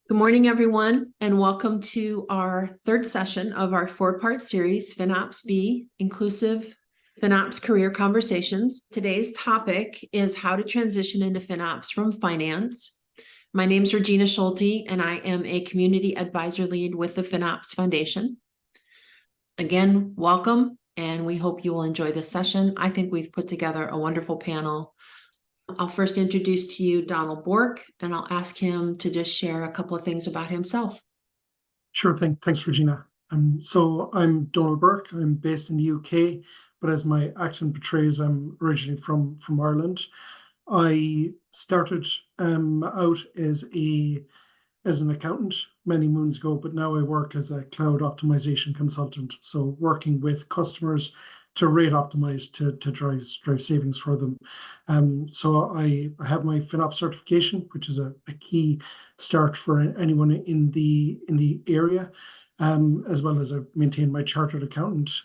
Good morning, everyone, and welcome to our third session of our four-part series, FinOpsBE, Inclusive FinOps Career Conversations. Today's topic is how to transition into FinOps from finance. My name is Regina Schulte, and I am a community advisor lead with the FinOps Foundation. Again, welcome, and we hope you will enjoy this session. I think we've put together a wonderful panel. I'll first introduce to you Donal Bourke, and I'll ask him to just share a couple of things about himself. Sure thing. Thanks, Regina. So I'm Donal Bourke. I'm based in the UK, but as my accent portrays, I'm originally from Ireland. I started out as an accountant many moons ago, but now I work as a cloud optimization consultant. So working with customers to rate optimize to drive savings for them. So I have my FinOps certification, which is a key start for anyone in the area, as well as I maintain my chartered accountant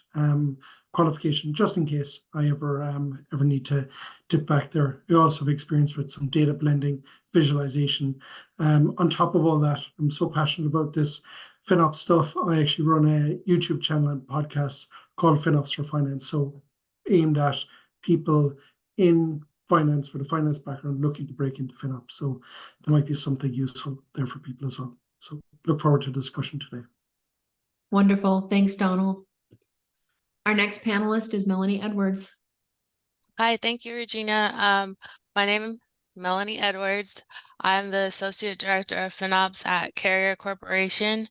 qualification, just in case I ever need to dip back there. I also have experience with some data blending, visualization. On top of all that, I'm so passionate about this FinOps stuff. I actually run a YouTube channel and podcast called FinOps for Finance, so aimed at people in finance with a finance background looking to break into FinOps. So there might be something useful there for people as well. So look forward to the discussion today. Wonderful. Thanks, Donal. Our next panelist is Melanie Edwards. Hi, thank you, Regina. My name is Melanie Edwards. I'm the Associate Director of FinOps at Carrier Corporation.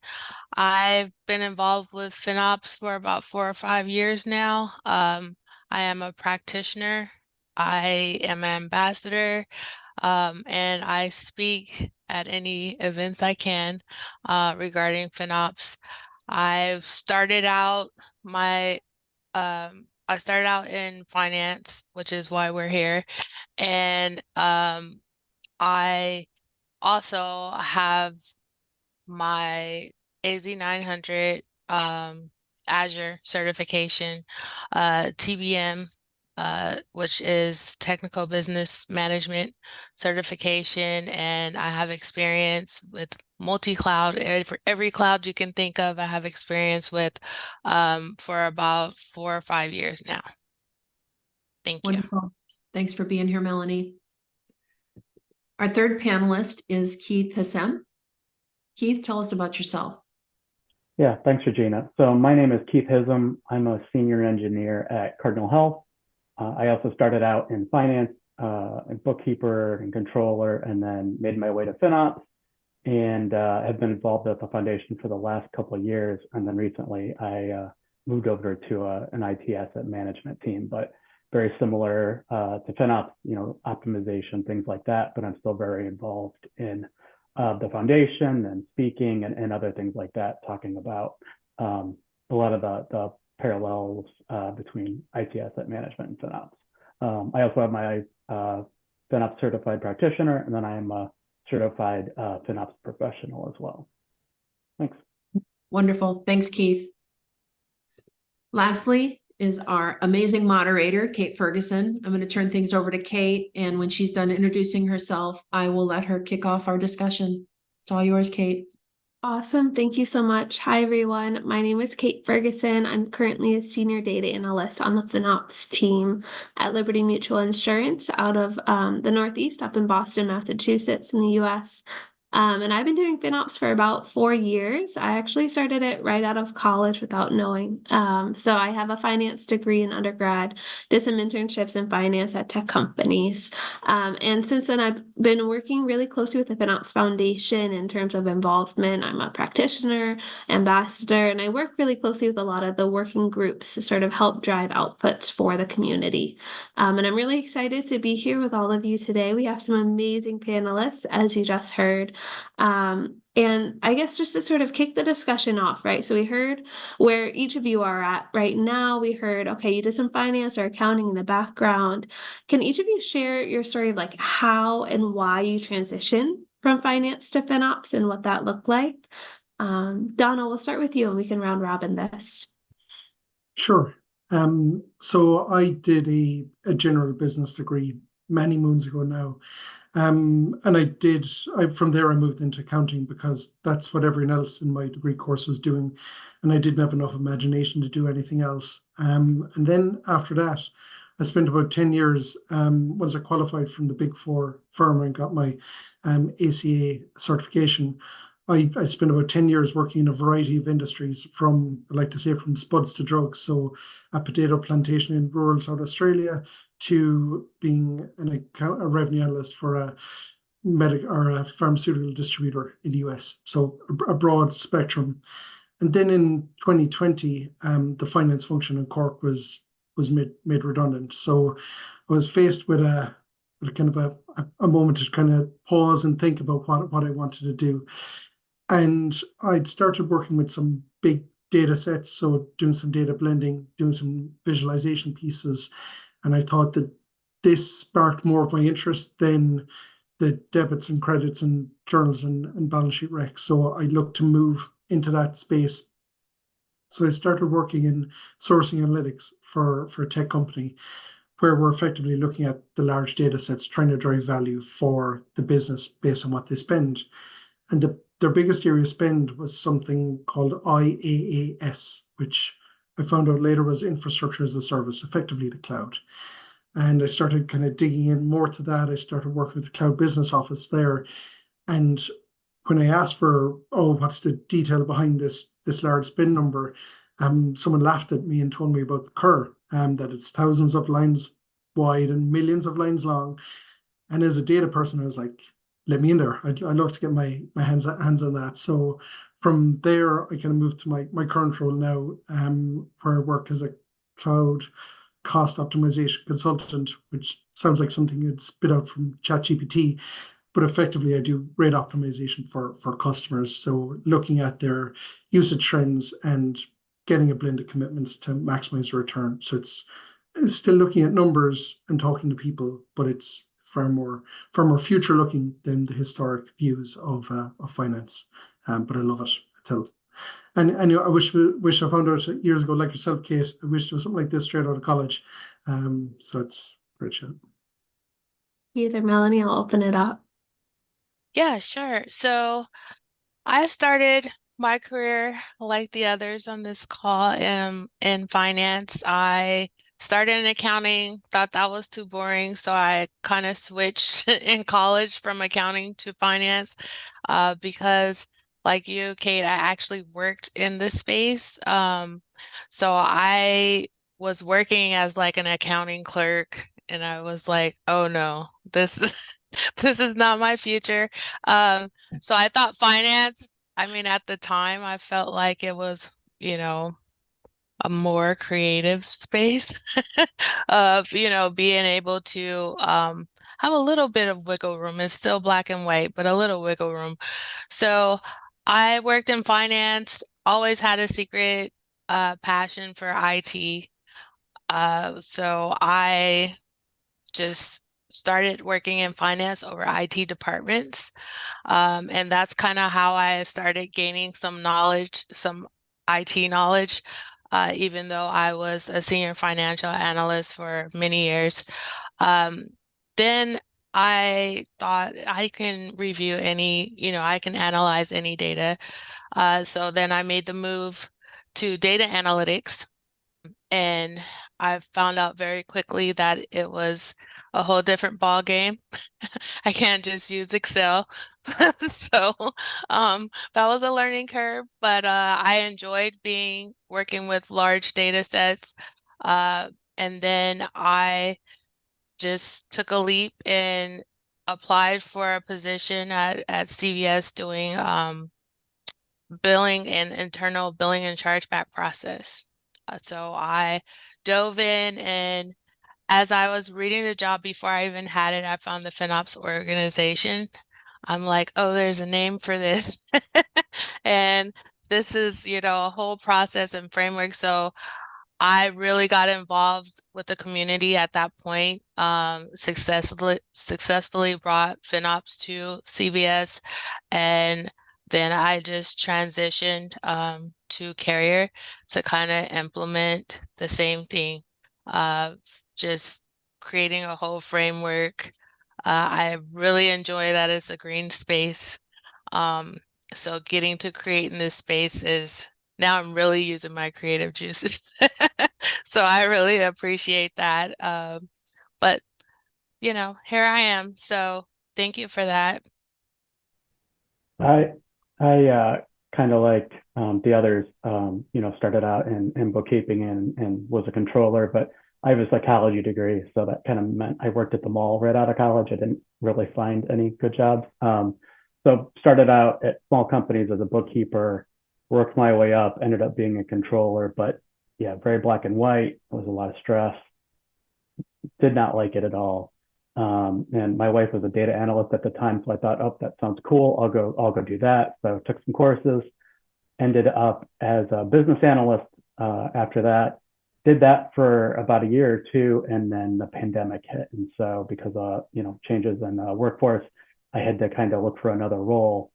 I've been involved with FinOps for about 4 or 5 years now. I am a practitioner. I am an ambassador, and I speak at any events I can regarding FinOps. I started out in finance, which is why we're here, and I also have my AZ900 Azure certification, TBM, which is Technical Business Management certification, and I have experience with multi-cloud. For every cloud you can think of, I have experience with for about 4 or 5 years now. Thank you. Wonderful. Thanks for being here, Melanie. Our third panelist is Keith Hiszem. Keith, tell us about yourself. Yeah, thanks, Regina. So my name is Keith Hiszem. I'm a senior engineer at Cardinal Health. I also started out in finance, and bookkeeper and controller, and then made my way to FinOps, and have been involved at the foundation for the last couple of years. And then recently I moved over to an IT asset management team, but very similar to FinOps, optimization, things like that. But I'm still very involved in the foundation and speaking and other things like that, talking about a lot of the parallels between IT asset management and FinOps. I also have my FinOps certified practitioner, and then I am a certified FinOps professional as well. Thanks. Wonderful. Thanks, Keith. Lastly is our amazing moderator, Kate Ferguson. I'm going to turn things over to Kate, and when she's done introducing herself, I will let her kick off our discussion. It's all yours, Kate. Awesome. Thank you so much. Hi, everyone. My name is Kate Ferguson. I'm currently a senior data analyst on the FinOps team at Liberty Mutual Insurance out of the Northeast, up in Boston, Massachusetts in the US. And I've been doing FinOps for about 4 years. I actually started it right out of college without knowing. So I have a finance degree in undergrad, did some internships in finance at tech companies. And since then, I've been working really closely with the FinOps Foundation in terms of involvement. I'm a practitioner, ambassador, and I work really closely with a lot of the working groups to sort of help drive outputs for the community. And I'm really excited to be here with all of you today. We have some amazing panelists, as you just heard. And I guess just to sort of kick the discussion off, right? So we heard where each of you are at right now. We heard, okay, you did some finance or accounting in the background. Can each of you share your story of like how and why you transitioned from finance to FinOps and what that looked like? Donal, we'll start with you and we can round robin this. Sure. So I did a general business degree many moons ago now. And from there I moved into accounting because that's what everyone else in my degree course was doing. And I didn't have enough imagination to do anything else. And then after that, I spent about 10 years, once I qualified from the Big Four firm and got my ACA certification. I spent about 10 years working in a variety of industries from, I like to say, from spuds to drugs. So a potato plantation in rural South Australia to being a revenue analyst for a pharmaceutical distributor in the US. So a broad spectrum. And then in 2020, the finance function in Corp was made redundant. So I was faced with a kind of a moment to kind of pause and think about what I wanted to do. And I'd started working with some big data sets, so doing some data blending, doing some visualization pieces. And I thought that this sparked more of my interest than the debits and credits and journals and balance sheet recs. So I looked to move into that space. So I started working in sourcing analytics for a tech company where we're effectively looking at the large data sets, trying to drive value for the business based on what they spend. And their biggest area of spend was something called IaaS, which I found out later was infrastructure as a service, effectively the cloud. And I started kind of digging in more to that. I started working with the cloud business office there. And when I asked for, what's the detail behind this large spend number, someone laughed at me and told me about the curve, that it's thousands of lines wide and millions of lines long. And as a data person, I was like, let me in there. I'd love to get my hands on that. So from there, I kind of moved to my current role now, where I work as a cloud cost optimization consultant, which sounds like something you'd spit out from ChatGPT, but effectively I do rate optimization for customers. So looking at their usage trends and getting a blend of commitments to maximize return. So it's still looking at numbers and talking to people, but it's far more future looking than the historic views of finance. But I love it. And I wish I found out years ago, like yourself, Kate. I wish there was something like this straight out of college. So it's great chat. Either Melanie, I'll open it up. Yeah, sure. So I started my career like the others on this call in finance. I started in accounting, thought that was too boring, so I kind of switched in college from accounting to finance because like you, Kate, I actually worked in this space. So I was working as like an accounting clerk and I was like, oh no, this this is not my future. So I thought finance, I mean, at the time, I felt like it was, a more creative space of, being able to have a little bit of wiggle room. It's still black and white, but a little wiggle room. So I worked in finance, always had a secret passion for IT. So I just started working in finance over IT departments. And that's kind of how I started gaining some knowledge, some IT knowledge, even though I was a senior financial analyst for many years. Then I thought I can review I can analyze any data. So then I made the move to data analytics. And I found out very quickly that it was a whole different ball game. I can't just use Excel. So that was a learning curve, but I enjoyed working with large data sets. And then I just took a leap and applied for a position at CVS doing billing and internal billing and chargeback process. So I dove in, and as I was reading the job before I even had it, I found the FinOps organization. I'm like, oh, there's a name for this. And this is, a whole process and framework. So I really got involved with the community at that point. Successfully brought FinOps to CVS, and then I just transitioned to Carrier to kind of implement the same thing, just creating a whole framework, I really enjoy that it's a green space. So getting to create in this space is now I'm really using my creative juices. So I really appreciate that. But here I am. So thank you for that. I kind of like the others, started out in bookkeeping and was a controller, but I have a psychology degree, so that kind of meant I worked at the mall right out of college. I didn't really find any good jobs. So started out at small companies as a bookkeeper, worked my way up, ended up being a controller, but yeah, very black and white. It was a lot of stress. Did not like it at all. And my wife was a data analyst at the time, so I thought, oh, that sounds cool. I'll go do that. So I took some courses, ended up as a business analyst after that. Did that for about a year or two, and then the pandemic hit. And so because of changes in the workforce, I had to kind of look for another role.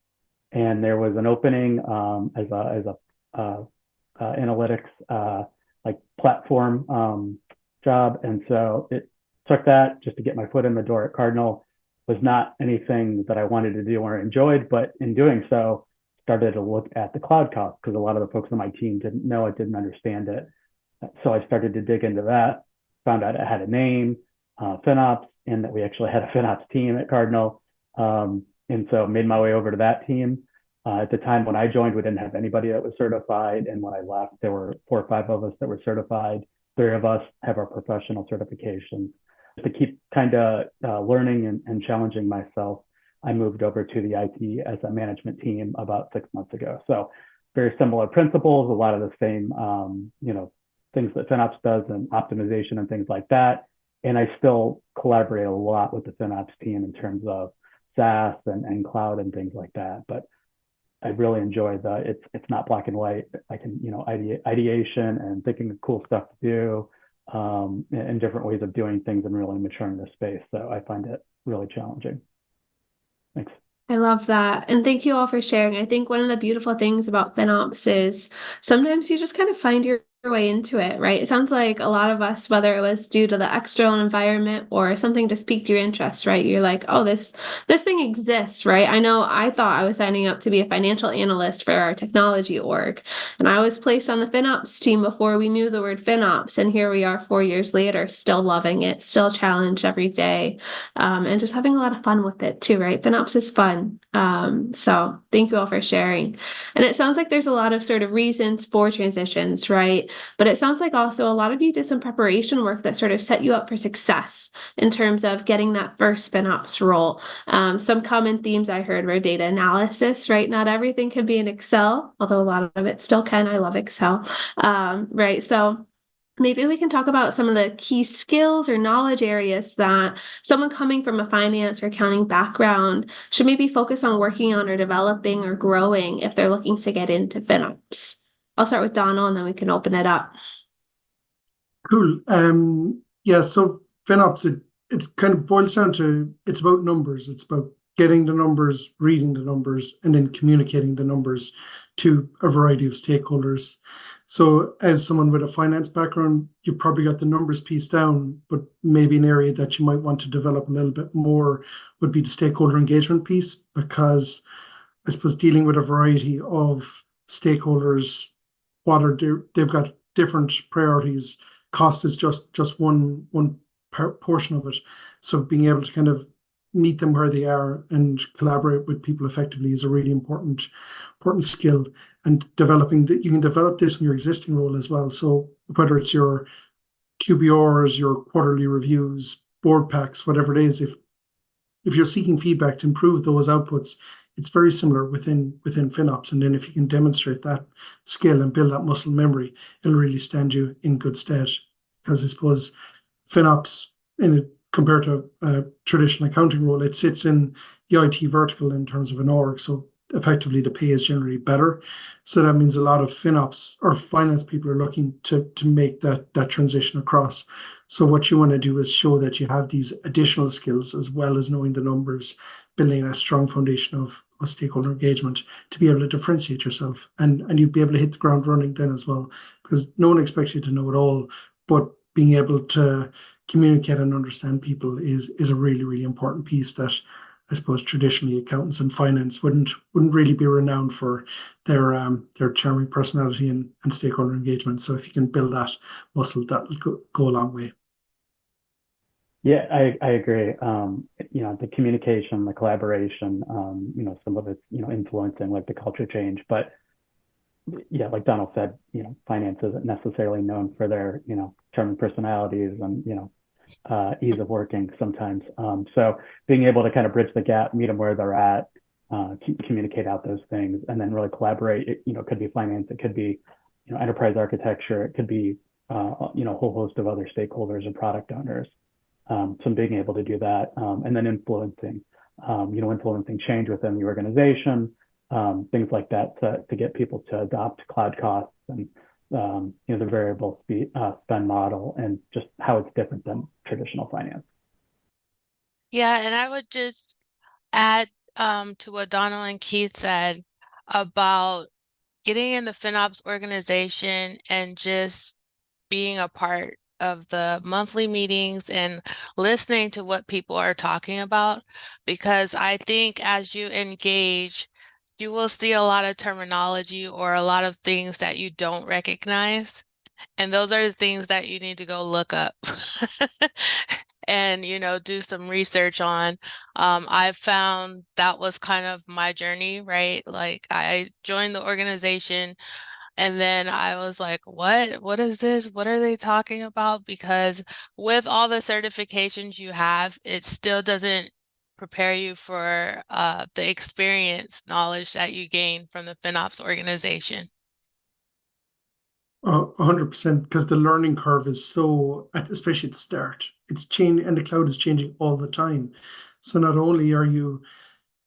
And there was an opening as a analytics like platform job, and so it took that just to get my foot in the door at Cardinal. Was not anything that I wanted to do or enjoyed, but in doing so, started to look at the cloud costs because a lot of the folks on my team didn't know it, didn't understand it. So I started to dig into that, found out it had a name, FinOps, and that we actually had a FinOps team at Cardinal. And so made my way over to that team. At the time when I joined, we didn't have anybody that was certified. And when I left, there were 4 or 5 of us that were certified. 3 of us have our professional certifications. To keep kind of learning and challenging myself, I moved over to the IT asset management team about 6 months ago. So very similar principles, a lot of the same, things that FinOps does and optimization and things like that. And I still collaborate a lot with the FinOps team in terms of SaaS and cloud and things like that. But I really enjoy it's not black and white. I can, ideation and thinking of cool stuff to do, and different ways of doing things and really maturing the space. So I find it really challenging. Thanks. I love that. And thank you all for sharing. I think one of the beautiful things about FinOps is sometimes you just kind of find your way into it, right? It sounds like a lot of us, whether it was due to the external environment or something just piqued your interest, right? You're like, oh, this thing exists, right? I know I thought I was signing up to be a financial analyst for our technology org, and I was placed on the FinOps team before we knew the word FinOps, and here we are 4 years later, still loving it, still challenged every day, and just having a lot of fun with it too, right? FinOps is fun. So thank you all for sharing. And it sounds like there's a lot of sort of reasons for transitions, right? But it sounds like also a lot of you did some preparation work that sort of set you up for success in terms of getting that first FinOps role. Some common themes I heard were data analysis, right? Not everything can be in Excel, although a lot of it still can. I love Excel, right? So maybe we can talk about some of the key skills or knowledge areas that someone coming from a finance or accounting background should maybe focus on working on or developing or growing if they're looking to get into FinOps. I'll start with Donal and then we can open it up. Cool. Yeah, so FinOps, it kind of boils down to, it's about numbers. It's about getting the numbers, reading the numbers, and then communicating the numbers to a variety of stakeholders. So as someone with a finance background, you probably got the numbers piece down, but maybe an area that you might want to develop a little bit more would be the stakeholder engagement piece, because I suppose dealing with a variety of stakeholders, they've got different priorities. Cost is just one portion of it. So being able to kind of meet them where they are and collaborate with people effectively is a really important skill. And developing that, you can develop this in your existing role as well. So whether it's your QBRs, your quarterly reviews, board packs, whatever it is, if you're seeking feedback to improve those outputs, it's very similar within FinOps. And then if you can demonstrate that skill and build that muscle memory, it'll really stand you in good stead. Because I suppose FinOps, compared to a traditional accounting role, it sits in the IT vertical in terms of an org. So effectively the pay is generally better. So that means a lot of FinOps or finance people are looking to make that transition across. So what you want to do is show that you have these additional skills as well as knowing the numbers, building a strong foundation of stakeholder engagement to be able to differentiate yourself. And you'll be able to hit the ground running then as well, because no one expects you to know it all, but being able to communicate and understand people is a really, really important piece that I suppose traditionally accountants and finance wouldn't really be renowned for their charming personality and stakeholder engagement. So if you can build that muscle, that'll go a long way. Yeah, I agree. The communication, the collaboration, some of it's, influencing like the culture change. But yeah, like Donald said, finance isn't necessarily known for their, charming personalities and, ease of working sometimes. So being able to kind of bridge the gap, meet them where they're at, communicate out those things, and then really collaborate. It could be finance, it could be, enterprise architecture, it could be, a whole host of other stakeholders and product owners. So being able to do that, and then influencing change within the organization, things like that to get people to adopt cloud costs and the variable spend model and just how it's different than traditional finance. Yeah, and I would just add to what Donal and Keith said about getting in the FinOps organization and just being a part of the monthly meetings and listening to what people are talking about, because I think as you engage, you will see a lot of terminology or a lot of things that you don't recognize. And those are the things that you need to go look up and, do some research on. I found that was kind of my journey, right? Like I joined the organization and then I was like, what is this? What are they talking about? Because with all the certifications you have, it still doesn't prepare you for the experience knowledge that you gain from the FinOps organization. 100%, because the learning curve is so, especially at the start, it's changing, and the cloud is changing all the time. So not only are you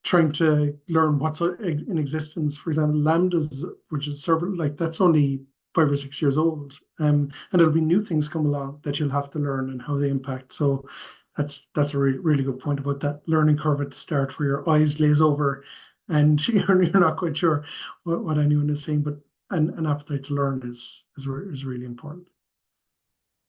trying to learn what's in existence, for example, Lambdas, which is server, like that's only 5 or 6 years old, and there'll be new things come along that you'll have to learn and how they impact. So that's a really good point about that learning curve at the start, where your eyes glaze over and you're not quite sure what anyone is saying, but an appetite to learn is really important.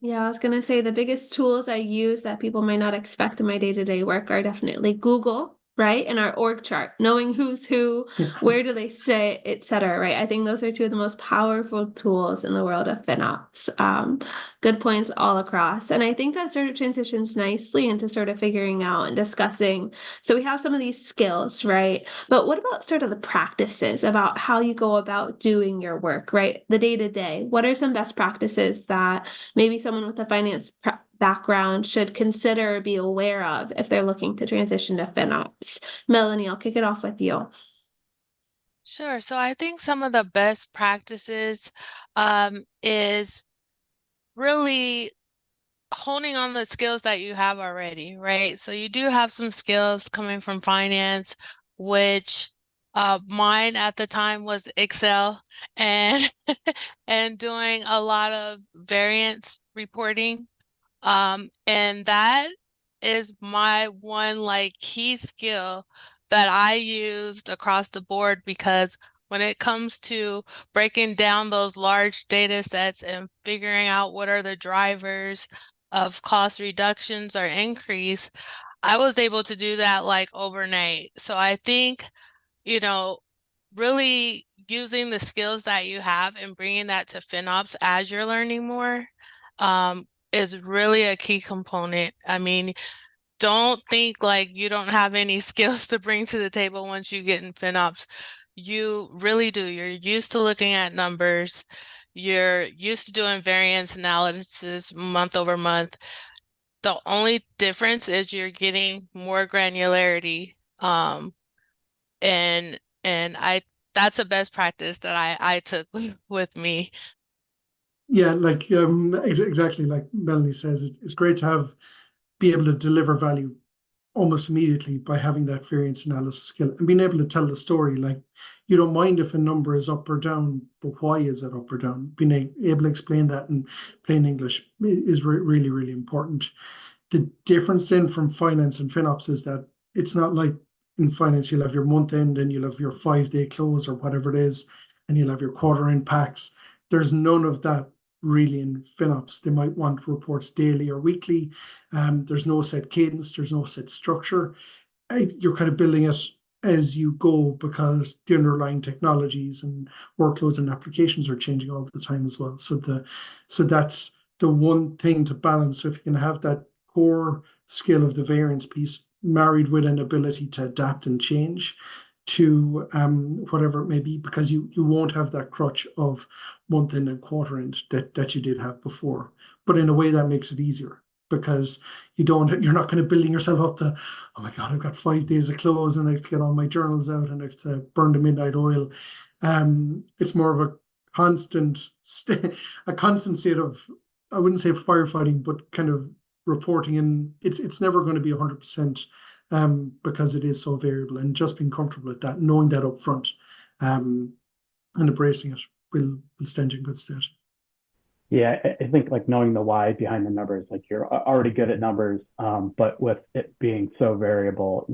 Yeah, I was going to say the biggest tools I use that people might not expect in my day-to-day work are definitely Google, right? And our org chart, knowing who's who, where do they sit, et cetera, right? I think those are two of the most powerful tools in the world of FinOps. Good points all across. And I think that sort of transitions nicely into sort of figuring out and discussing. So we have some of these skills, right? But what about sort of the practices about how you go about doing your work, right? The day-to-day. What are some best practices that maybe someone with a finance background should consider or be aware of if they're looking to transition to FinOps? Melanie, I'll kick it off with you. Sure. So I think some of the best practices is really honing on the skills that you have already, right? So you do have some skills coming from finance, which mine at the time was Excel and and doing a lot of variance reporting. And that is my one like key skill that I used across the board, because when it comes to breaking down those large data sets and figuring out what are the drivers of cost reductions or increase, I was able to do that like overnight. So I think, really using the skills that you have and bringing that to FinOps as you're learning more, is really a key component. I mean, don't think like you don't have any skills to bring to the table once you get in FinOps. You really do. You're used to looking at numbers. You're used to doing variance analysis month over month. The only difference is you're getting more granularity. And that's the best practice that I took with me. Yeah, like exactly like Melanie says, it's great to be able to deliver value almost immediately by having that variance analysis skill and being able to tell the story. Like, you don't mind if a number is up or down, but why is it up or down? Being able to explain that in plain English is really, really important. The difference then from finance and FinOps is that it's not like in finance you'll have your month end and you'll have your 5-day close or whatever it is, and you'll have your quarter end packs. There's none of that really in FinOps. They might want reports daily or weekly. There's no set cadence, there's no set structure. You're kind of building it as you go because the underlying technologies and workloads and applications are changing all the time as well. So that's the one thing to balance. So if you can have that core skill of the variance piece married with an ability to adapt and change to whatever it may be, because you won't have that crutch of month end and quarter end that you did have before. But in a way that makes it easier, because you're not kind of building yourself up to, oh my God, I've got 5 days of close and I have to get all my journals out and I have to burn the midnight oil. It's more of a constant state of, I wouldn't say firefighting, but kind of reporting. And it's never going to be 100%, because it is so variable, and just being comfortable with that, knowing that up front, and embracing it will stand you in good stead. Yeah, I think like knowing the why behind the numbers, like you're already good at numbers, but with it being so variable,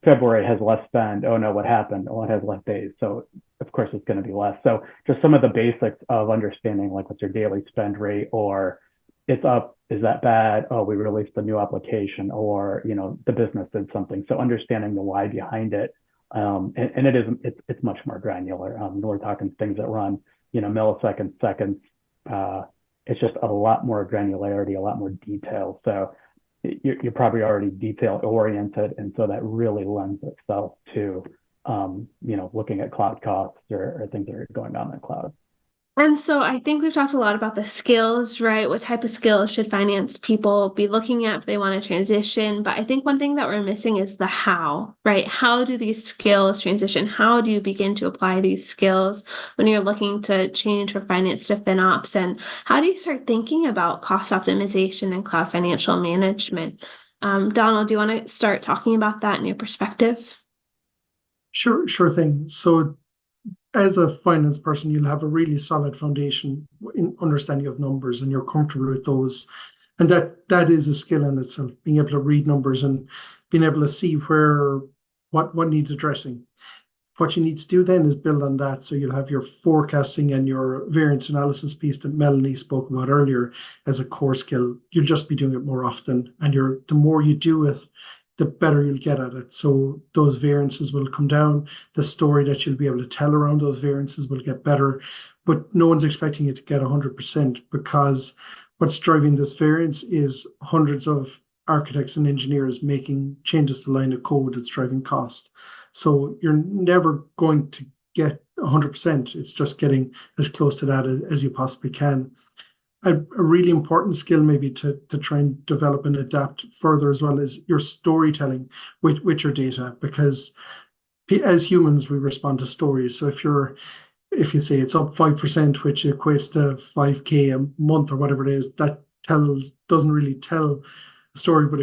February has less spend. Oh no, what happened? Oh, it has less days. So of course it's going to be less. So just some of the basics of understanding, like what's your daily spend rate, or it's up, is that bad? Oh, we released a new application, or the business did something. So understanding the why behind it, and it's much more granular. We're talking things that run milliseconds, seconds. It's just a lot more granularity, a lot more detail. So you're probably already detail oriented, and so that really lends itself to looking at cloud costs or things that are going on in the cloud. And so I think we've talked a lot about the skills, right? What type of skills should finance people be looking at if they want to transition? But I think one thing that we're missing is the how, right? How do these skills transition? How do you begin to apply these skills when you're looking to change from finance to FinOps? And how do you start thinking about cost optimization and cloud financial management? Donal, do you want to start talking about that in your perspective? Sure thing. So as a finance person, you'll have a really solid foundation in understanding of numbers, and you're comfortable with those. And that is a skill in itself, being able to read numbers and being able to see what needs addressing. What you need to do then is build on that. So you'll have your forecasting and your variance analysis piece that Melanie spoke about earlier as a core skill. You'll just be doing it more often, and the more you do it, the better you'll get at it. So those variances will come down. The story that you'll be able to tell around those variances will get better, but no one's expecting you to get 100%, because what's driving this variance is hundreds of architects and engineers making changes to line of code that's driving cost. So you're never going to get 100%. It's just getting as close to that as you possibly can. A really important skill maybe to try and develop and adapt further as well is your storytelling with your data, because as humans we respond to stories. So if you say it's up 5%, which equates to 5K a month or whatever it is, that doesn't really tell a story. But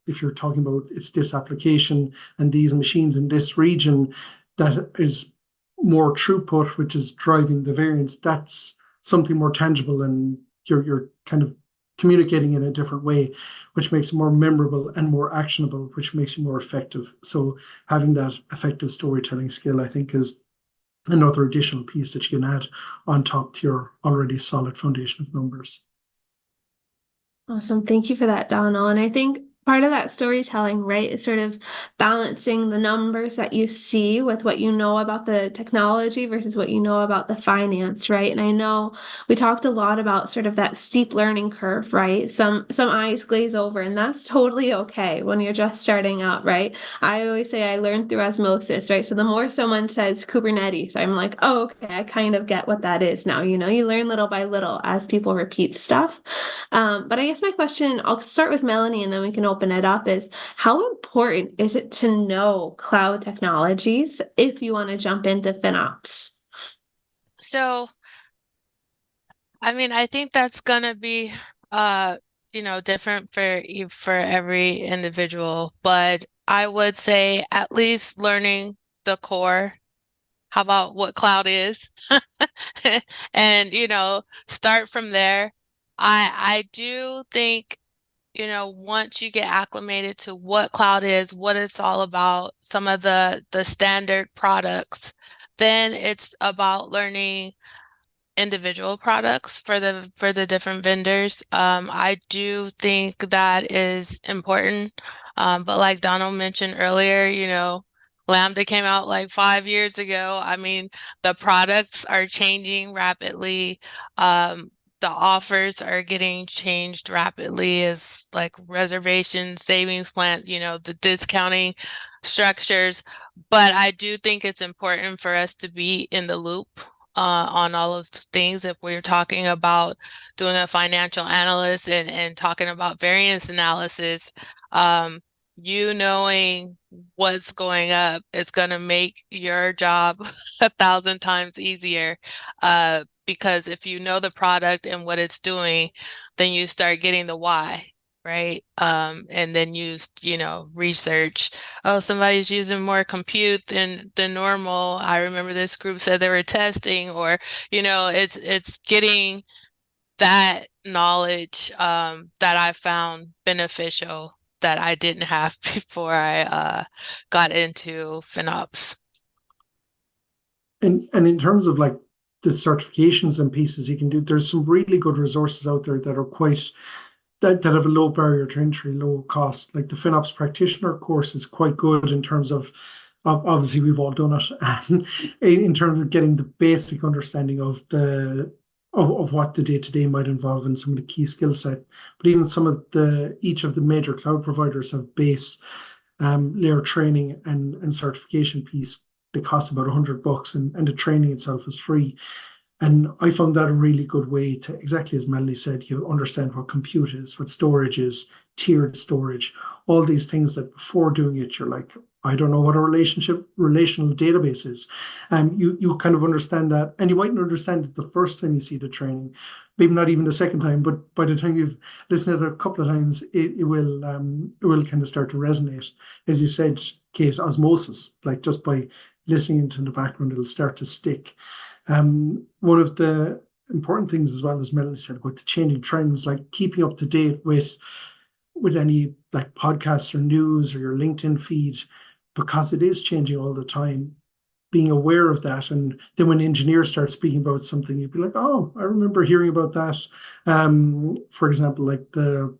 if you're talking about it's this application and these machines in this region, that is more throughput, which is driving the variance. That's something more tangible, and you're kind of communicating in a different way, which makes it more memorable and more actionable, which makes you more effective. So having that effective storytelling skill, I think, is another additional piece that you can add on top to your already solid foundation of numbers. Awesome. Thank you for that, Donal. And I think part of that storytelling, right, is sort of balancing the numbers that you see with what you know about the technology versus what you know about the finance, right? And I know we talked a lot about sort of that steep learning curve, right? Some eyes glaze over, and that's totally okay when you're just starting out, right? I always say I learned through osmosis, right? So the more someone says Kubernetes, I'm like, oh, okay, I kind of get what that is now. You learn little by little as people repeat stuff. But I guess my question, I'll start with Melanie and then we can open it up, is how important is it to know cloud technologies if you want to jump into FinOps? So, I think that's gonna be different for every individual, but I would say at least learning the core. How about what cloud is? And start from there. I do think once you get acclimated to what cloud is, what it's all about, some of the standard products, then it's about learning individual products for the different vendors. I do think that is important. But like Donald mentioned earlier, Lambda came out like 5 years ago. I mean, the products are changing rapidly. The offers are getting changed rapidly as like reservation savings plan, the discounting structures. But I do think it's important for us to be in the loop on all of those things. If we're talking about doing a financial analyst and talking about variance analysis, knowing what's going up is going to make your job 1,000 times easier. Because if you know the product and what it's doing, then you start getting the why, right? And then you research. Oh, somebody's using more compute than normal. I remember this group said they were testing, or it's getting that knowledge that I found beneficial that I didn't have before I got into FinOps. And in terms of like the certifications and pieces you can do, there's some really good resources out there that are that have a low barrier to entry, low cost. Like the FinOps practitioner course is quite good in terms of obviously we've all done it, in terms of getting the basic understanding of what the day-to-day might involve and some of the key skill set. But even each of the major cloud providers have base layer training and certification piece that costs about $100, and the training itself is free. And I found that a really good way to, exactly as Melanie said, you understand what compute is, what storage is, tiered storage, all these things that before doing it, you're like, I don't know what a relational database is. You kind of understand that, and you mightn't understand it the first time you see the training, maybe not even the second time, but by the time you've listened to it a couple of times, it will kind of start to resonate. As you said, Kate, osmosis, like just by listening into the background, it'll start to stick. One of the important things as well, as Melanie said, about the changing trends, like keeping up to date with any like podcasts or news or your LinkedIn feed, because it is changing all the time, being aware of that. And then when engineers start speaking about something, you'd be like, oh, I remember hearing about that. For example, like the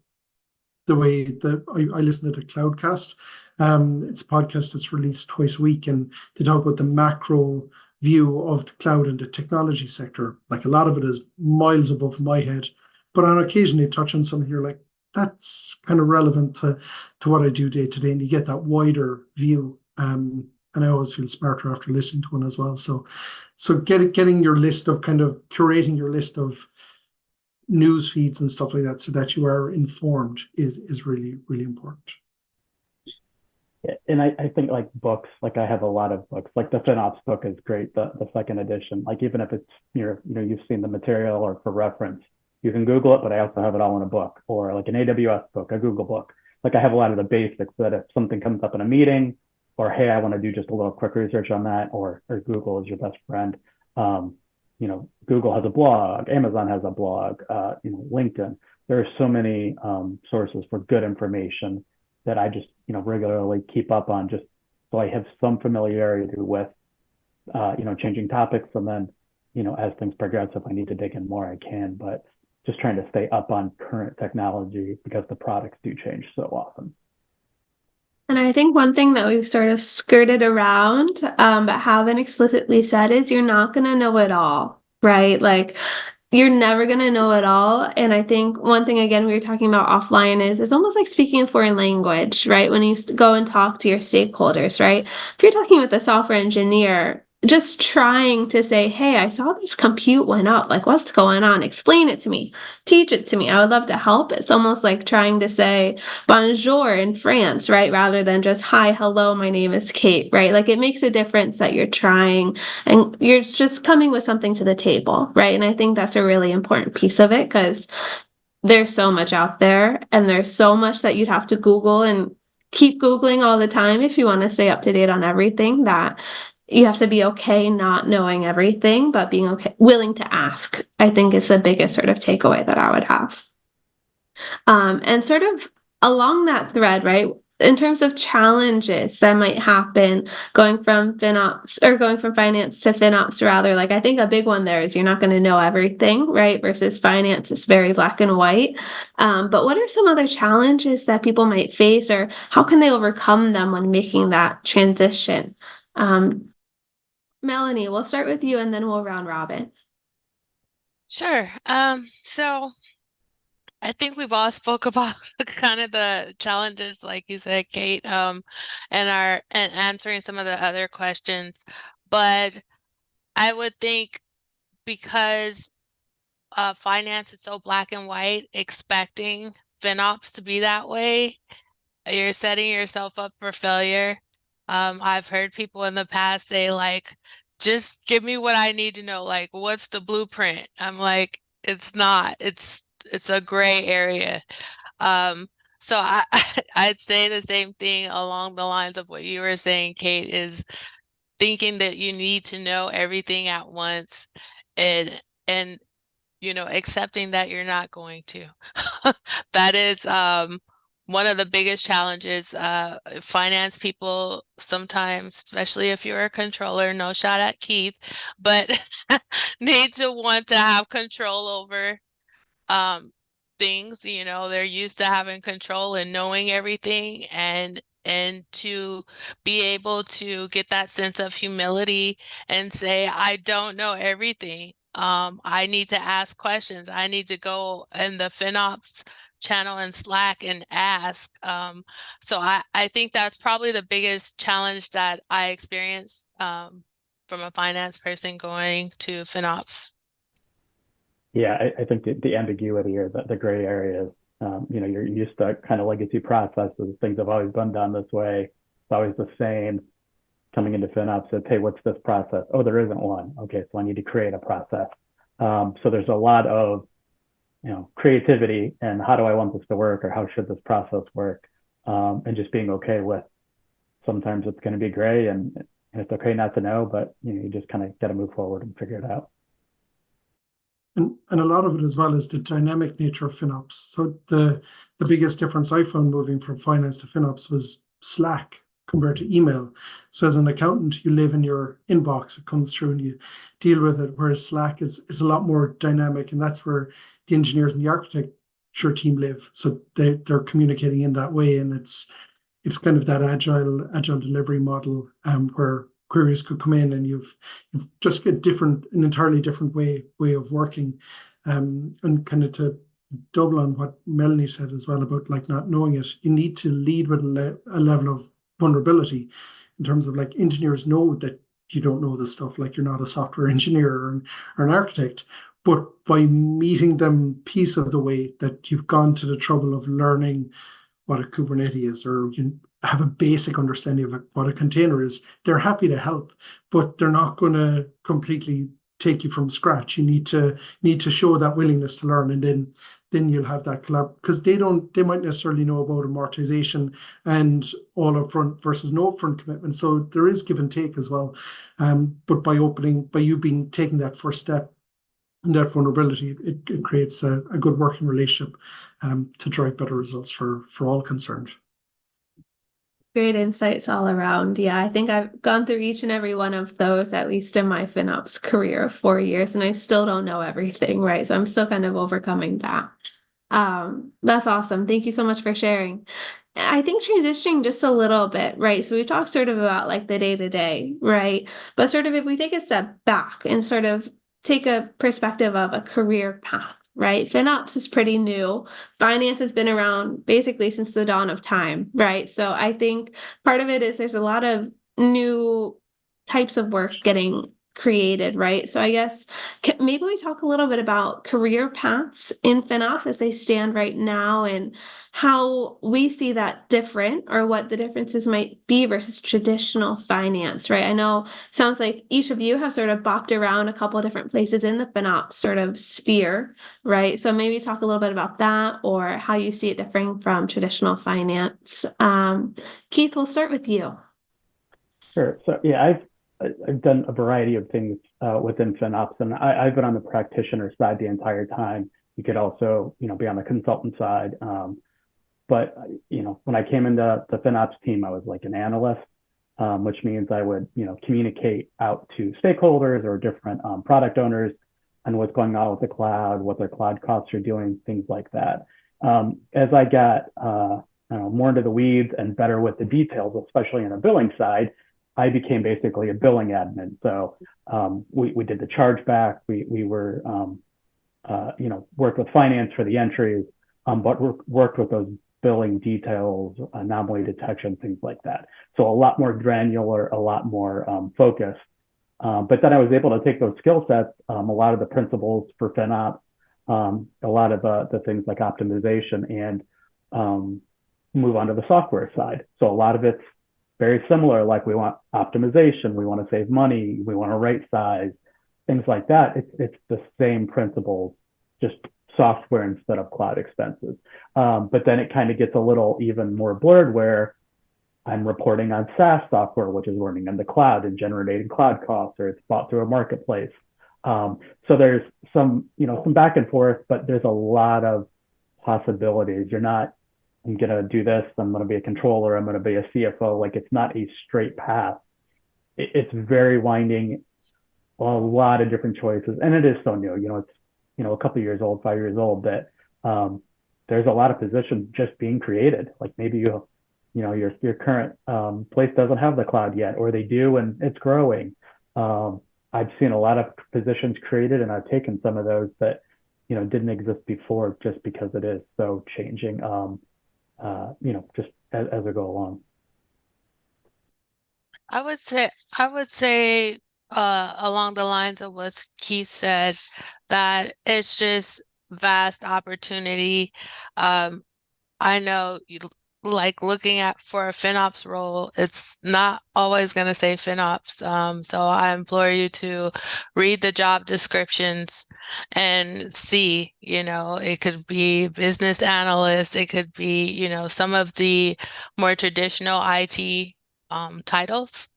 way that I listen to the Cloudcast. It's a podcast that's released twice a week, and they talk about the macro view of the cloud and the technology sector. Like a lot of it is miles above my head, but on occasion they touch on something you're like, that's kind of relevant to what I do day to day, and you get that wider view. And I always feel smarter after listening to one as well. So getting your list of kind of curating your list of news feeds and stuff like that so that you are informed is really, really important. And I think like books, like I have a lot of books, like the FinOps book is great, the second edition. Like even if it's you've seen the material or for reference, you can Google it, but I also have it all in a book, or like an AWS book, a Google book. Like I have a lot of the basics that if something comes up in a meeting, or hey, I want to do just a little quick research on that, or Google is your best friend. Google has a blog, Amazon has a blog, LinkedIn. There are so many sources for good information that I just regularly keep up on, just so I have some familiarity with changing topics. And then as things progress, if I need to dig in more, I can. But just trying to stay up on current technology because the products do change so often. And I think one thing that we've sort of skirted around, but haven't explicitly said, is you're not going to know it all, right? Like you're never going to know it all. And I think one thing, again, we were talking about offline is it's almost like speaking a foreign language, right? When you go and talk to your stakeholders, right? If you're talking with a software engineer, just trying to say, hey, I saw this compute went up. Like, what's going on? Explain it to me. Teach it to me. I would love to help. It's almost like trying to say bonjour in France, right? Rather than just, hi, hello, my name is Kate, right? Like it makes a difference that you're trying and you're just coming with something to the table, right? And I think that's a really important piece of it because there's so much out there and there's so much that you'd have to Google and keep Googling all the time if you want to stay up to date on everything, that you have to be okay not knowing everything, but being okay, willing to ask, I think is the biggest sort of takeaway that I would have. And sort of along that thread, right? in terms of challenges that might happen going from FinOps or going from finance to FinOps rather, like I think a big one there is you're not going to know everything, right? Versus finance is very black and white. But what are some other challenges that people might face, or how can they overcome them when making that transition? Melanie, we'll start with you and then we'll round robin. Sure. So I think we've all spoke about kind of the challenges, like you said, Kate, and answering some of the other questions. But I would think because finance is so black and white, expecting FinOps to be that way, you're setting yourself up for failure. I've heard people in the past say, like, just give me what I need to know. Like, what's the blueprint? I'm like, it's not. It's a gray area. So I'd say the same thing along the lines of what you were saying, Kate, is thinking that you need to know everything at once and accepting that you're not going to. That is one of the biggest challenges. Finance people sometimes, especially if you're a controller, no shot at Keith, but need to want to have control over things. They're used to having control and knowing everything, and to be able to get that sense of humility and say, I don't know everything. I need to ask questions. I need to go in the FinOps channel and Slack and ask. So I think that's probably the biggest challenge that I experienced from a finance person going to FinOps. Yeah, I think the ambiguity or the gray areas, you're used to kind of legacy processes. Things have always been done this way. It's always the same. Coming into FinOps, says, hey, what's this process? Oh, there isn't one. Okay, so I need to create a process. So there's a lot of, creativity and how do I want this to work, or how should this process work? And just being okay with sometimes it's going to be gray, and it's okay not to know, but you just kind of got to move forward and figure it out. And a lot of it as well is the dynamic nature of FinOps. So the biggest difference I found moving from finance to FinOps was Slack compared to email. So as an accountant, you live in your inbox, it comes through and you deal with it, whereas Slack is a lot more dynamic, and that's where the engineers and the architecture team live. So they're communicating in that way, and it's kind of that agile delivery model where queries could come in and you've just got an entirely different way of working. And kind of to double on what Melanie said as well about like not knowing it, you need to lead with a level of vulnerability in terms of like engineers know that you don't know this stuff, like you're not a software engineer or an architect, but by meeting them piece of the way that you've gone to the trouble of learning what a Kubernetes is, or you have a basic understanding of what a container is, they're happy to help, but they're not going to completely take you from scratch. You need to show that willingness to learn, and then you'll have that because they might necessarily know about amortization and all upfront versus no upfront commitment. So there is give and take as well. But by you taking that first step and that vulnerability, it creates a good working relationship to drive better results for all concerned. Great insights all around. Yeah, I think I've gone through each and every one of those, at least in my FinOps career of 4 years, and I still don't know everything, right? So I'm still kind of overcoming that. That's awesome. Thank you so much for sharing. I think transitioning just a little bit, right? So we've talked sort of about like the day-to-day, right? But sort of if we take a step back and sort of take a perspective of a career path, right? FinOps is pretty new. Finance has been around basically since the dawn of time, right? So I think part of it is there's a lot of new types of work getting created, right? So I guess maybe we talk a little bit about career paths in FinOps as they stand right now, and how we see that different, or what the differences might be versus traditional finance, right? I know sounds like each of you have sort of bopped around a couple of different places in the FinOps sort of sphere, right? So maybe talk a little bit about that, or how you see it differing from traditional finance. Keith, we'll start with you. Sure. So yeah, I've done a variety of things within FinOps, and I've been on the practitioner side the entire time. You could also, be on the consultant side. But when I came into the FinOps team, I was like an analyst, which means I would communicate out to stakeholders or different product owners on what's going on with the cloud, what their cloud costs are doing, things like that. As I got more into the weeds and better with the details, especially on the billing side, I became basically a billing admin. So we did the chargeback. We were worked with finance for the entries, but worked with those billing details, anomaly detection, things like that. So a lot more granular, a lot more focused. But then I was able to take those skill sets, a lot of the principles for FinOps, a lot of the things like optimization, and move on to the software side. So a lot of it's very similar, like we want optimization, we want to save money, we want to right size, things like that. It's the same principles, just software instead of cloud expenses. But then it kind of gets a little even more blurred where I'm reporting on SaaS software, which is running in the cloud and generating cloud costs, or it's bought through a marketplace. So there's some back and forth, but there's a lot of possibilities. You're not, I'm going to do this, I'm going to be a controller, I'm going to be a CFO. Like, it's not a straight path. It's very winding, a lot of different choices. And it is so new, it's, a couple of years old, 5 years old, that there's a lot of positions just being created. Like maybe your current place doesn't have the cloud yet, or they do, and it's growing. I've seen a lot of positions created, and I've taken some of those that, didn't exist before, just because it is so changing, just as we go along. I would say along the lines of what Keith said, that it's just vast opportunity. I know like looking at for a FinOps role, it's not always going to say FinOps. So I implore you to read the job descriptions and see, it could be business analyst, it could be, some of the more traditional IT titles,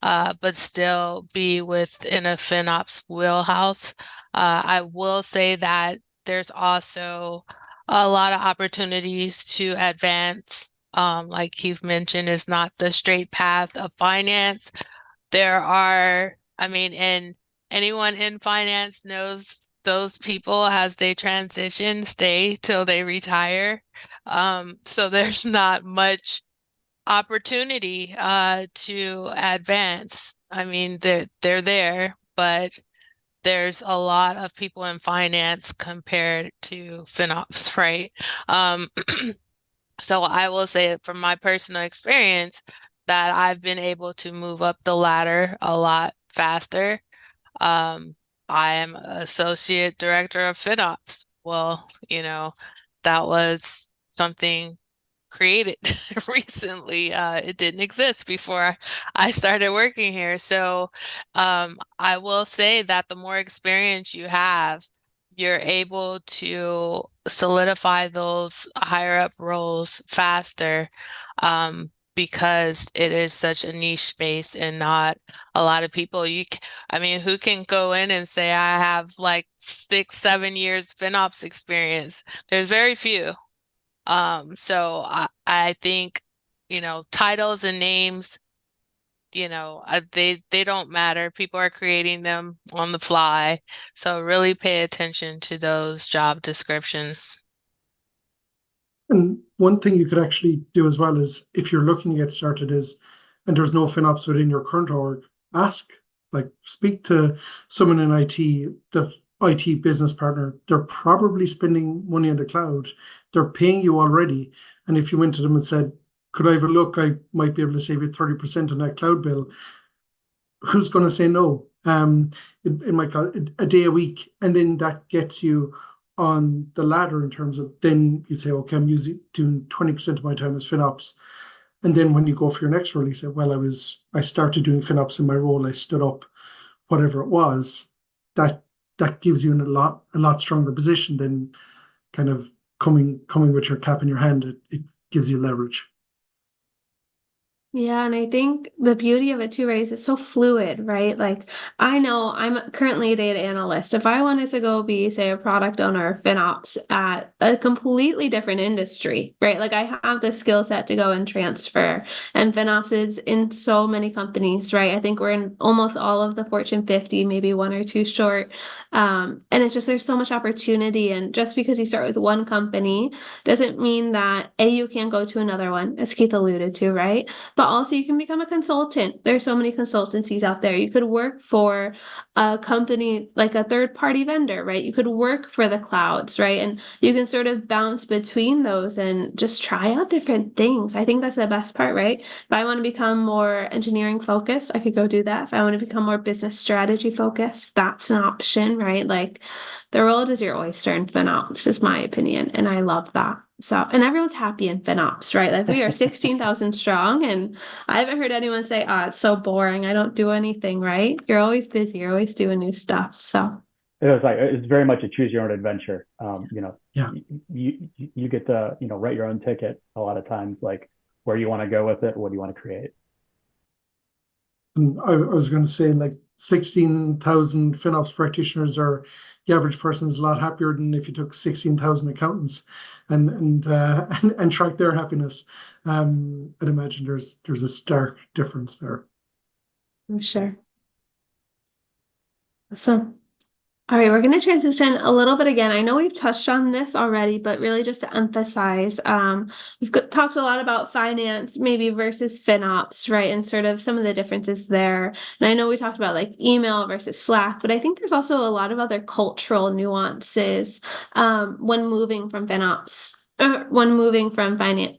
but still be within a FinOps wheelhouse. I will say that there's also a lot of opportunities to advance. Like Keith mentioned, is not the straight path of finance. There are, and anyone in finance knows those people, as they transition, stay till they retire. So there's not much opportunity to advance. They're there, but there's a lot of people in finance compared to FinOps, right? So I will say from my personal experience that I've been able to move up the ladder a lot faster. I am associate director of FinOps. Well, that was something created recently. It didn't exist before I started working here. So I will say that the more experience you have, you're able to solidify those higher up roles faster, because it is such a niche space and not a lot of people. Who can go in and say, I have like 6-7 years FinOps experience? There's very few. So I think, titles and names, they don't matter. People are creating them on the fly. So really pay attention to those job descriptions. And one thing you could actually do as well is, if you're looking to get started, and there's no FinOps within your current org, speak to someone in IT, the IT business partner. They're probably spending money on the cloud. They're paying you already. And if you went to them and said, could I have a look? I might be able to save you 30% on that cloud bill. Who's going to say no? It might cost a day a week. And then that gets you on the ladder in terms of, then you say, okay, I'm doing 20% of my time as FinOps. And then when you go for your next role, you say, well, I started doing FinOps in my role. I stood up whatever it was. That gives you in a lot stronger position than kind of coming with your cap in your hand. It gives you leverage. Yeah, and I think the beauty of it too, right, is it's so fluid, right? Like I know I'm currently a data analyst. If I wanted to go be, say, a product owner or FinOps at a completely different industry, right? Like I have the skill set to go and transfer. And FinOps is in so many companies, right? I think we're in almost all of the Fortune 50, maybe one or two short. And it's just there's so much opportunity. And just because you start with one company doesn't mean that you can't go to another one, as Keith alluded to, right? But also you can become a consultant. There's so many consultancies out there. You could work for a company like a third party vendor, right? You could work for the clouds, right? And you can sort of bounce between those and just try out different things. I think that's the best part, right? If I want to become more engineering focused, I could go do that. If I want to become more business strategy focused, that's an option, right? Like the world is your oyster in FinOps, is my opinion. And I love that. So, and everyone's happy in FinOps, right? Like we are 16,000 strong, and I haven't heard anyone say, "Ah, it's so boring. I don't do anything," right? You're always busy, you're always doing new stuff. So, It's very much a choose your own adventure. Yeah. You get to, write your own ticket a lot of times, like where you want to go with it, what do you want to create. And I was going to say, like 16,000 FinOps practitioners, are the average person is a lot happier than if you took 16,000 accountants and track their happiness. I'd imagine there's a stark difference there. I'm sure. So, all right, we're going to transition a little bit again. I know we've touched on this already, but really just to emphasize, talked a lot about finance maybe versus FinOps, right? And sort of some of the differences there. And I know we talked about like email versus Slack, but I think there's also a lot of other cultural nuances when moving from when moving from finance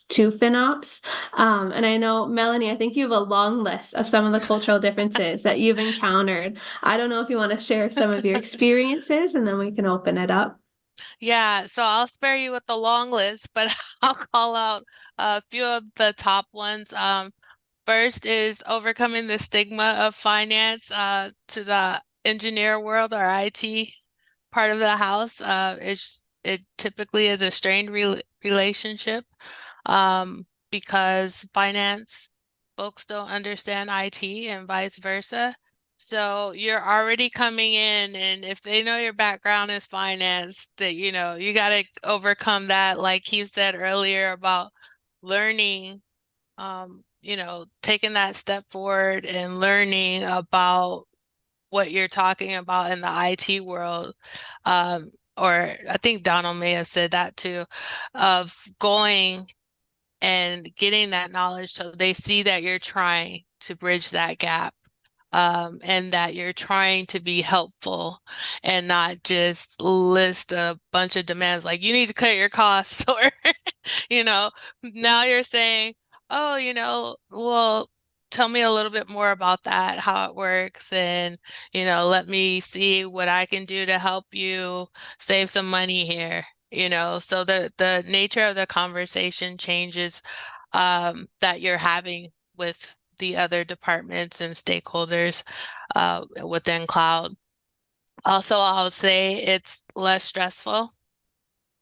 to FinOps. And I know, Melanie, I think you have a long list of some of the cultural differences that you've encountered. I don't know if you want to share some of your experiences and then we can open it up. Yeah, so I'll spare you with the long list, but I'll call out a few of the top ones. First is overcoming the stigma of finance to the engineer world or IT part of the house. It typically is a strained relationship because finance folks don't understand IT and vice versa. So you're already coming in, and if they know your background is finance, that you got to overcome that, like Keith said earlier about learning, taking that step forward and learning about what you're talking about in the IT world. Or I think Donal may have said that too, of going and getting that knowledge so they see that you're trying to bridge that gap. And that you're trying to be helpful and not just list a bunch of demands like you need to cut your costs or, now you're saying, oh, well, tell me a little bit more about that, how it works, and, let me see what I can do to help you save some money here. So the nature of the conversation changes that you're having with the other departments and stakeholders within cloud. Also, I'll say it's less stressful.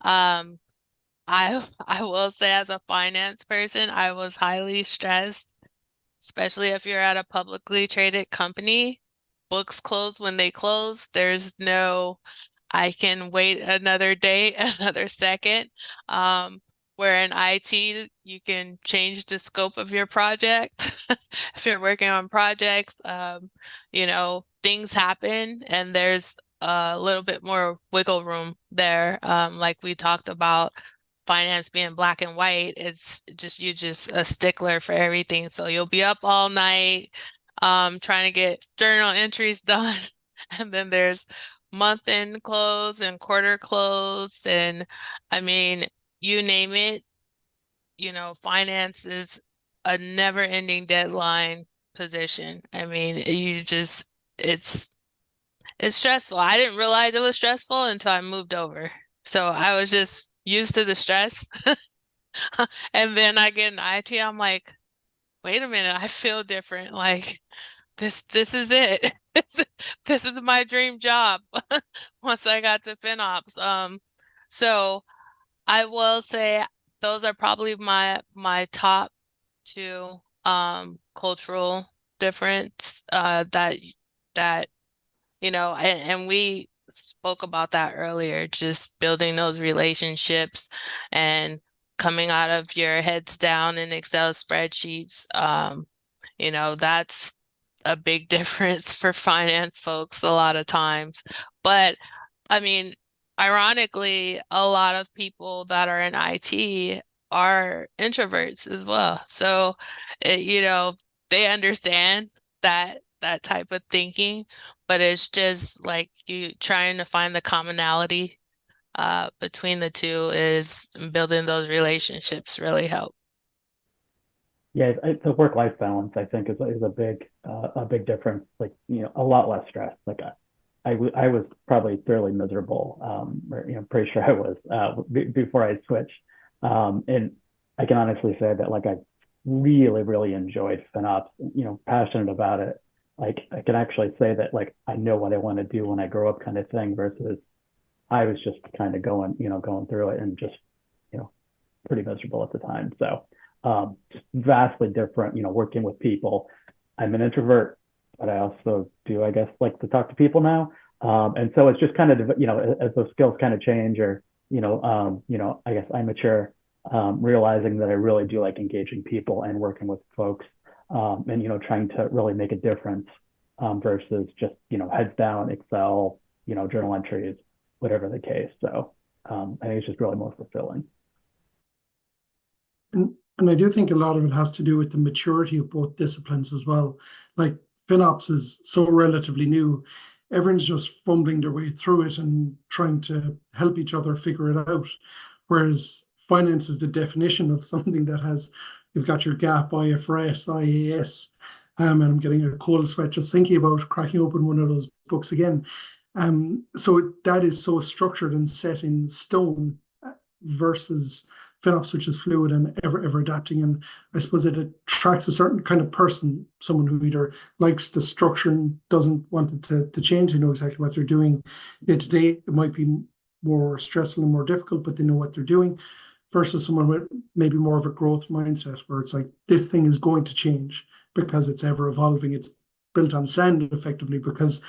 Um, I will say as a finance person, I was highly stressed, especially if you're at a publicly traded company. Books close when they close. There's no, I can wait another day, another second. Where in IT, you can change the scope of your project. If you're working on projects, things happen and there's a little bit more wiggle room there. Like we talked about finance being black and white, it's just you're just a stickler for everything. So you'll be up all night trying to get journal entries done. And then there's month end close and quarter close. And I mean, you name it, finance is a never ending deadline position. I mean, it's stressful. I didn't realize it was stressful until I moved over. So I was just used to the stress. And then I get in IT, I'm like, wait a minute, I feel different. Like this is it. This is my dream job once I got to FinOps. So I will say those are probably my top two. cultural difference that and we spoke about that earlier, just building those relationships and coming out of your heads down in Excel spreadsheets. That's a big difference for finance folks a lot of times. But I mean, ironically, a lot of people that are in IT are introverts as well. So, they understand that type of thinking, but it's just like you trying to find the commonality between the two is building those relationships really help. Yeah, it's a work-life balance, I think, is a big difference. Like, a lot less stress. Like I was probably fairly miserable, or, pretty sure I was before I switched. And I can honestly say that like I really, really enjoyed FinOps, passionate about it. Like I can actually say that like I know what I want to do when I grow up kind of thing versus I was just kind of going through it and just, pretty miserable at the time. So just vastly different, working with people. I'm an introvert, but I also do, I guess, like to talk to people now. And so it's just kind of, as those skills kind of change or, I guess I mature, realizing that I really do like engaging people and working with folks, and, trying to really make a difference, versus just, heads down, Excel, journal entries, whatever the case. So I think it's just really more fulfilling. And I do think a lot of it has to do with the maturity of both disciplines as well. Like FinOps is so relatively new. Everyone's just fumbling their way through it and trying to help each other figure it out. Whereas finance is the definition of something that has, you've got your GAAP, IFRS, IAS, and I'm getting a cold sweat just thinking about cracking open one of those books again. So that is so structured and set in stone versus FinOps, which is fluid and ever adapting. And I suppose it attracts a certain kind of person, someone who either likes the structure and doesn't want it to change. They know exactly what they're doing day to day. It might be more stressful and more difficult, but they know what they're doing, versus someone with maybe more of a growth mindset where it's like, this thing is going to change because it's ever evolving. It's built on sand effectively because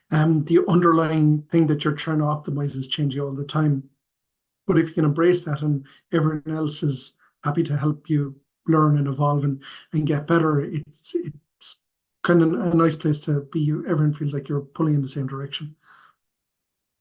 the underlying thing that you're trying to optimize is changing all the time. But if you can embrace that and everyone else is happy to help you learn and evolve and get better, it's kind of a nice place to be. Everyone feels like you're pulling in the same direction.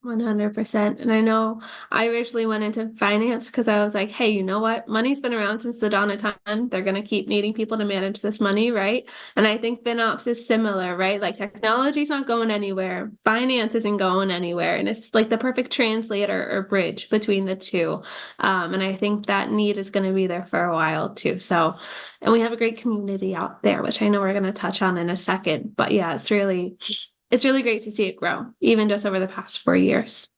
100%. And I know I originally went into finance because I was like, hey, you know what? Money's been around since the dawn of time. They're going to keep needing people to manage this money, right? And I think FinOps is similar, right? Like technology's not going anywhere. Finance isn't going anywhere. And it's like the perfect translator or bridge between the two. And I think that need is going to be there for a while too. So, and we have a great community out there, which I know we're going to touch on in a second. But yeah, it's really great to see it grow, even just over the past 4 years.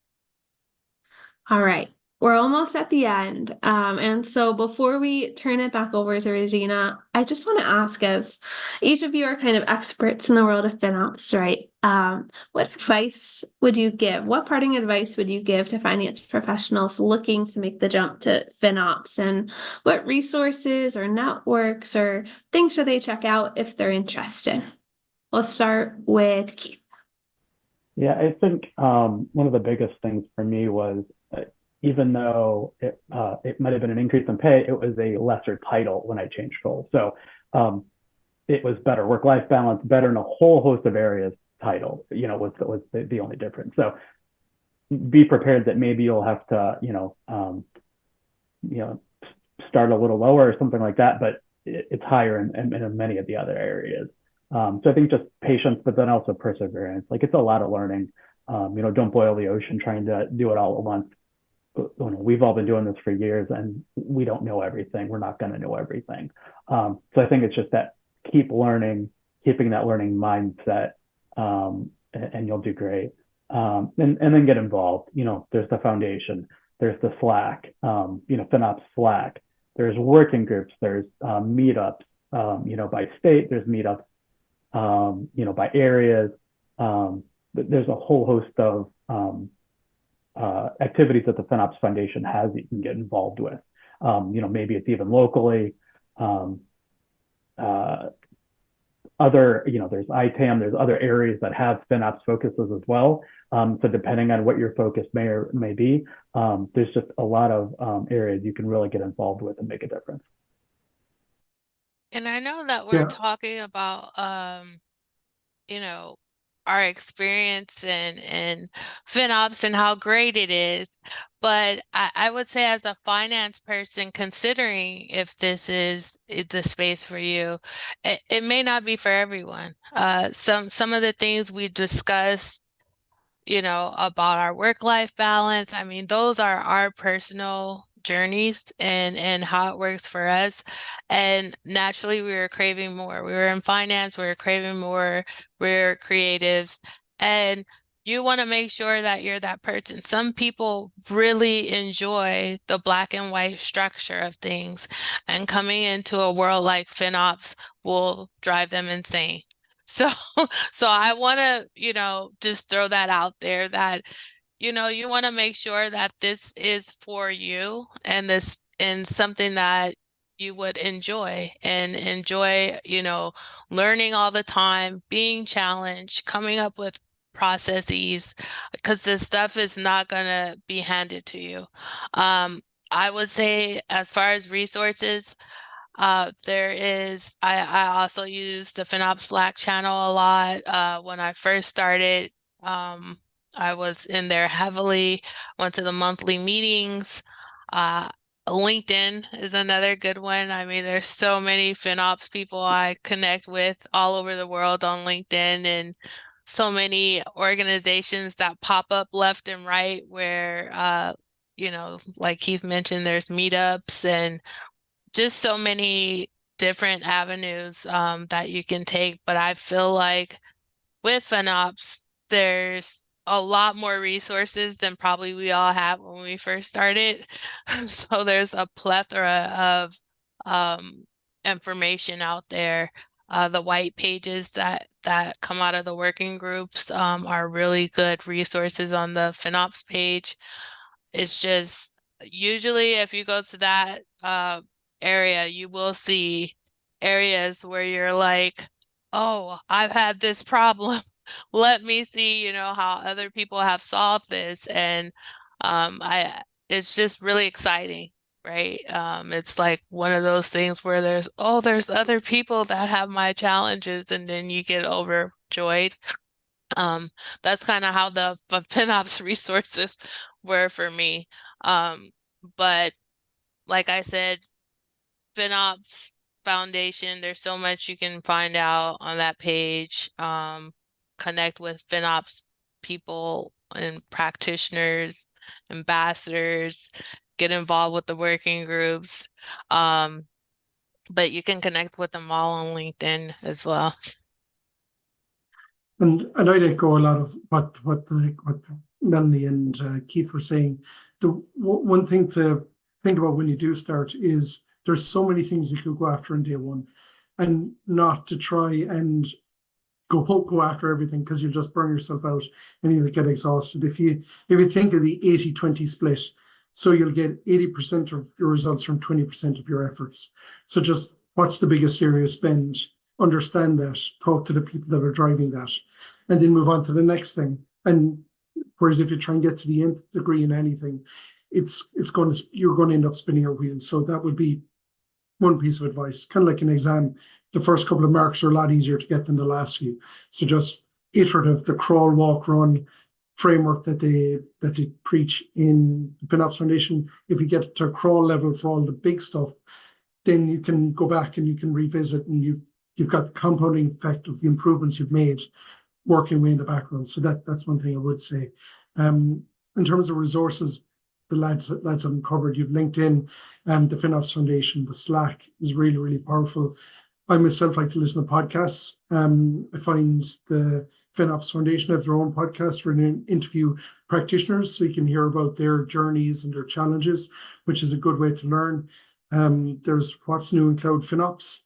All right, we're almost at the end. And so before we turn it back over to Regina, I just want to ask, as each of you are kind of experts in the world of FinOps, right? What advice would you give? What parting advice would you give to finance professionals looking to make the jump to FinOps? And what resources or networks or things should they check out if they're interested? Let's start with Keith. Yeah, I think one of the biggest things for me was even though it might have been an increase in pay, it was a lesser title when I changed roles. So it was better work-life balance, better in a whole host of areas. Title, was the only difference. So be prepared that maybe you'll have to, start a little lower or something like that, but it's higher in many of the other areas. So I think just patience, but then also perseverance. Like it's a lot of learning. Don't boil the ocean trying to do it all at once. We've all been doing this for years and we don't know everything. We're not going to know everything. So I think it's just that keep learning, keeping that learning mindset, and you'll do great. And then get involved. There's the foundation, there's the Slack, FinOps Slack, there's working groups, there's meetups, by state, there's meetups, by areas. There's a whole host of activities that the FinOps Foundation has that you can get involved with. Maybe it's even locally. other, there's ITAM, there's other areas that have FinOps focuses as well. So depending on what your focus may or may be, there's just a lot of areas you can really get involved with and make a difference. And I know that we're talking about, our experience in FinOps and how great it is. But I would say, as a finance person, considering if this is the space for you, it may not be for everyone. Some of the things we discussed, about our work-life balance, I mean, those are our personal journeys and how it works for us. And naturally, we were craving more. We were in finance, we were craving more, we're creatives. And you want to make sure that you're that person. Some people really enjoy the black and white structure of things, and coming into a world like FinOps will drive them insane. So I want to, just throw that out there, that, you want to make sure that this is for you, and something that you would enjoy, learning all the time, being challenged, coming up with processes, because this stuff is not going to be handed to you. I would say, as far as resources, I also use the FinOps Slack channel a lot. When I first started, I was in there heavily, went to the monthly meetings. LinkedIn is another good one. I mean, there's so many FinOps people I connect with all over the world on LinkedIn, and so many organizations that pop up left and right where, like Keith mentioned, there's meetups and just so many different avenues that you can take. But I feel like with FinOps, there's a lot more resources than probably we all had when we first started. So there's a plethora of information out there. The white pages that come out of the working groups are really good resources on the FinOps page. It's just, usually if you go to that area, you will see areas where you're like, oh, I've had this problem. Let me see, how other people have solved this. And it's just really exciting, right? It's like one of those things where there's other people that have my challenges, and then you get overjoyed. That's kind of how the FinOps resources were for me. But like I said, FinOps Foundation, there's so much you can find out on that page. Connect with FinOps people and practitioners, ambassadors, get involved with the working groups. But you can connect with them all on LinkedIn as well. And I'd echo a lot of what Melanie and Keith were saying. The one thing to think about when you do start is there's so many things you could go after in day one, and not to try and go after everything, because you'll just burn yourself out and you'll get exhausted. If you think of the 80-20 split, so you'll get 80% of your results from 20% of your efforts. So just what's the biggest area of spend? Understand that, talk to the people that are driving that, and then move on to the next thing. And whereas if you try and get to the nth degree in anything, you're going to end up spinning your wheels. So that would be one piece of advice. Kind of like an exam, the first couple of marks are a lot easier to get than the last few. So just iterative, the crawl, walk, run framework that they preach in the FinOps Foundation. If you get to crawl level for all the big stuff, then you can go back and you can revisit, and you've got the compounding effect of the improvements you've made working way in the background. So that's one thing I would say. In terms of resources, the lads have covered. You've LinkedIn, the FinOps Foundation, the Slack is really, really powerful. I myself like to listen to podcasts. I find the FinOps Foundation have their own podcast where they interview practitioners, so you can hear about their journeys and their challenges, which is a good way to learn. There's What's New in Cloud FinOps.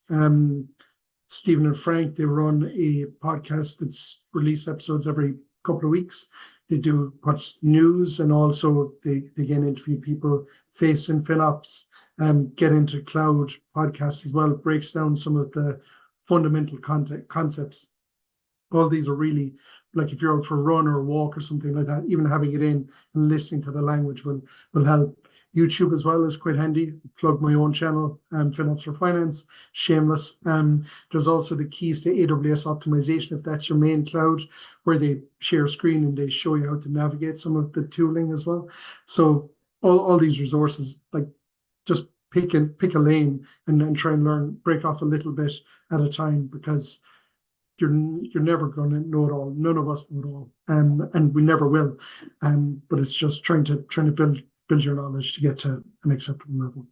Stephen and Frank, they run a podcast that's release episodes every couple of weeks. They do what's news, and also they again interview people facing FinOps Get Into Cloud podcast as well. It breaks down some of the fundamental concepts. All these are really, like if you're out for a run or a walk or something like that, even having it in and listening to the language will help. YouTube as well is quite handy. Plug my own channel, FinOps for Finance, shameless. There's also the keys to AWS optimization, if that's your main cloud, where they share a screen and they show you how to navigate some of the tooling as well. So all these resources, like just pick a lane and try and learn, break off a little bit at a time, because you're never going to know it all. None of us know it all, and we never will. But it's just trying to build your knowledge to get to an acceptable level.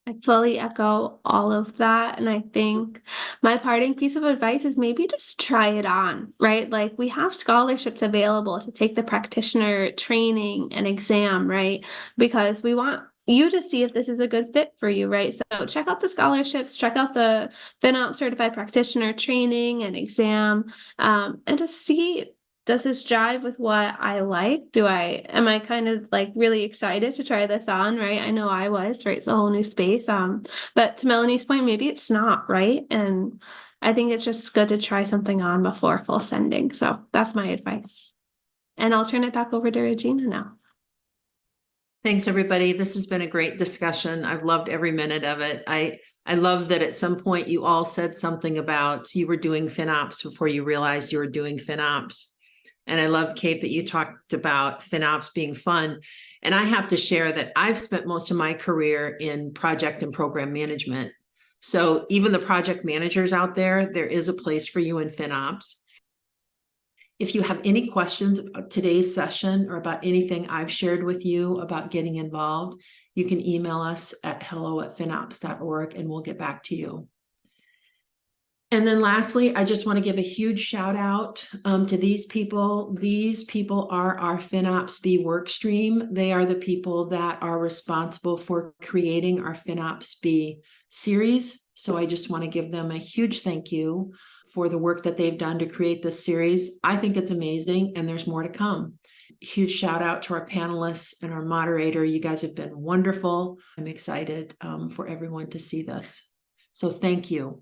I fully echo all of that. And I think my parting piece of advice is maybe just try it on, right? Like we have scholarships available to take the practitioner training and exam, right? Because we want you to see if this is a good fit for you, right? So check out the scholarships, check out the FinOps certified practitioner training and exam, and just see, does this jive with what I like? Am I kind of like really excited to try this on, right? I know I was, right? It's a whole new space. But to Melanie's point, maybe it's not, right? And I think it's just good to try something on before full sending. So that's my advice. And I'll turn it back over to Regina now. Thanks, everybody. This has been a great discussion. I've loved every minute of it. I love that at some point you all said something about you were doing FinOps before you realized you were doing FinOps. And I love, Kate, that you talked about FinOps being fun. And I have to share that I've spent most of my career in project and program management. So even the project managers out there, there is a place for you in FinOps. If you have any questions about today's session or about anything I've shared with you about getting involved, you can email us at hello@finops.org and we'll get back to you. And then lastly, I just want to give a huge shout out to these people. These people are our FinOpsBE work stream. They are the people that are responsible for creating our FinOpsBE series. So I just want to give them a huge thank you for the work that they've done to create this series. I think it's amazing, and there's more to come. Huge shout out to our panelists and our moderator. You guys have been wonderful. I'm excited for everyone to see this. So thank you.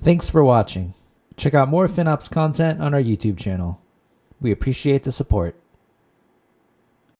Thanks for watching. Check out more FinOps content on our YouTube channel. We appreciate the support.